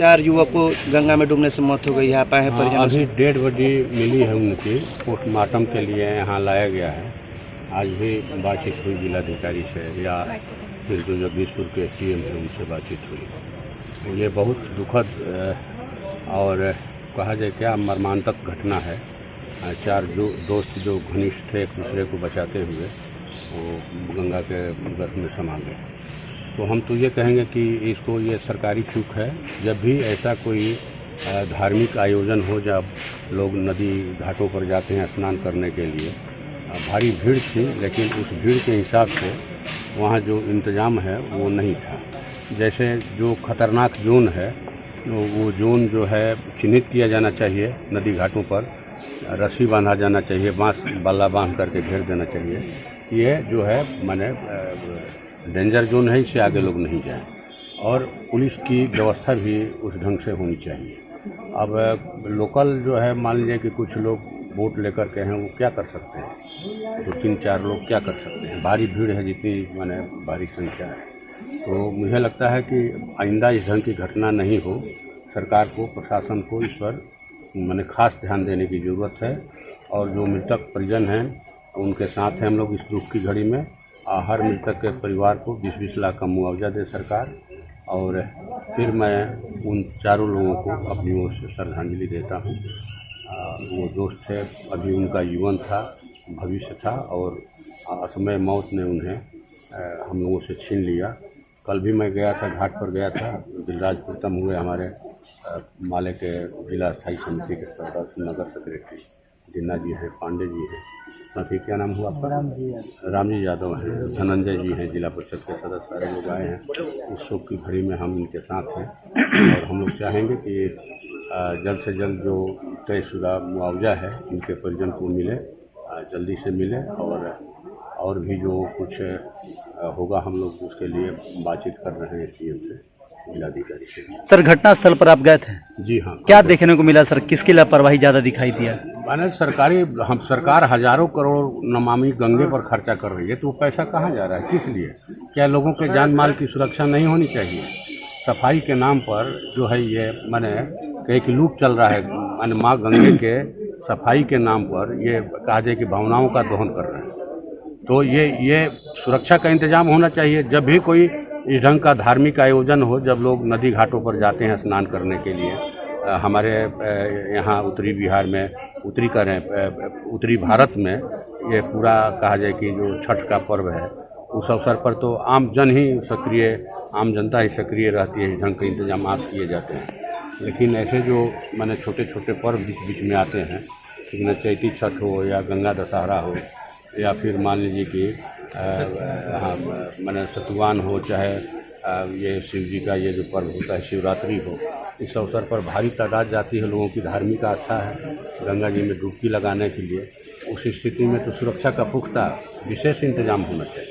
4 युवक को गंगा में डूबने से मौत हो गई है। आप आए हैं परिजनों से? अभी डेड बॉडी मिली है उनकी, पोस्टमार्टम के लिए यहाँ लाया गया है। आज भी बातचीत हुई जिलाधिकारी से या फिर जो जगदीशपुर के सीएम थे उनसे बातचीत हुई। ये बहुत दुखद और कहा जाए क्या मर्मांतक घटना है। 4 दोस्त जो घनिष्ठ थे एक दूसरे को बचाते हुए वो गंगा के गर्भ में समा गए। तो हम तो ये कहेंगे कि इसको ये सरकारी चूक है। जब भी ऐसा कोई धार्मिक आयोजन हो, जब लोग नदी घाटों पर जाते हैं स्नान करने के लिए, भारी भीड़ थी, लेकिन उस भीड़ के हिसाब से वहाँ जो इंतज़ाम है वो नहीं था। जैसे जो खतरनाक जोन है वो जोन जो है चिन्हित किया जाना चाहिए, नदी घाटों पर रस्सी बांधा जाना चाहिए, बांस बल्ला बांध करके घेर देना चाहिए। ये जो है माने डेंजर जोन है, इससे आगे लोग नहीं जाएं। और पुलिस की व्यवस्था भी उस ढंग से होनी चाहिए। अब लोकल जो है मान लीजिए कि कुछ लोग बोट लेकर के हैं, वो क्या कर सकते हैं? 2-3-4 लोग क्या कर सकते हैं? भारी भीड़ है, जितनी माने भारी संख्या है। तो मुझे लगता है कि आइंदा इस ढंग की घटना नहीं हो। सरकार को, प्रशासन को इस पर माने खास ध्यान देने की ज़रूरत है। और जो मृतक परिजन हैं उनके साथ हैं हम लोग इस दुख की घड़ी में। हर मृतक के परिवार को 20-20 लाख का मुआवजा दे सरकार। और फिर मैं उन 4 लोगों को अपनी ओर से श्रद्धांजलि देता हूँ। वो दोस्त थे, अभी उनका जीवन था, भविष्य था, और असमय मौत ने उन्हें हम लोगों से छीन लिया। कल भी मैं गया था, घाट पर गया था। दिलराज प्रीतम हुए हमारे माले के जिला स्थायी समिति के सदस्य, नगर सेक्रेटरी जिन्ना जी हैं, पांडे जी हैं, साथी क्या नाम हुआ आपका? राम जी यादव हैं, धनंजय जी हैं, जिला परिषद के सदस्य, सारे लोग आए हैं। इस शोक की घड़ी में हम इनके साथ हैं और हम लोग चाहेंगे कि जल्द से जल्द जो तयशुदा मुआवजा है इनके परिजन को मिले, जल्दी से मिले। और भी जो कुछ होगा हम लोग उसके लिए बातचीत कर रहे हैं सीएम से, जिलाधिकारी से। सर, घटना स्थल पर आप गए थे? जी हाँ। क्या देखने को मिला सर? किसकी लापरवाही ज़्यादा दिखाई दिया? माने सरकार हजारों करोड़ नमामि गंगे पर खर्चा कर रही है, तो वो पैसा कहाँ जा रहा है, किस लिए? क्या लोगों के जान माल की सुरक्षा नहीं होनी चाहिए? सफाई के नाम पर जो है ये माने एक लूट चल रहा है। माने माँ गंगे के सफाई के नाम पर ये कहा जाए कि भावनाओं का दोहन कर रहे हैं। तो ये सुरक्षा का इंतजाम होना चाहिए। जब भी कोई इस ढंग का धार्मिक आयोजन हो, जब लोग नदी घाटों पर जाते हैं स्नान करने के लिए, हमारे यहाँ उत्तरी बिहार में, उत्तरी भारत में ये पूरा कहा जाए कि जो छठ का पर्व है, उस अवसर पर तो आम जनता ही सक्रिय रहती है। इस ढंग के इंतजाम किए जाते हैं। लेकिन ऐसे जो माने छोटे छोटे पर्व बीच बीच में आते हैं, न चैती छठ हो या गंगा दशहरा हो या फिर मान लीजिए कि माने सतुवान हो, चाहे ये शिव जी का ये जो पर्व होता है शिवरात्रि हो, इस अवसर पर भारी तादाद जाती है। लोगों की धार्मिक आस्था है गंगा जी में डुबकी लगाने के लिए। उस स्थिति में तो सुरक्षा का पुख्ता विशेष इंतजाम होना चाहिए।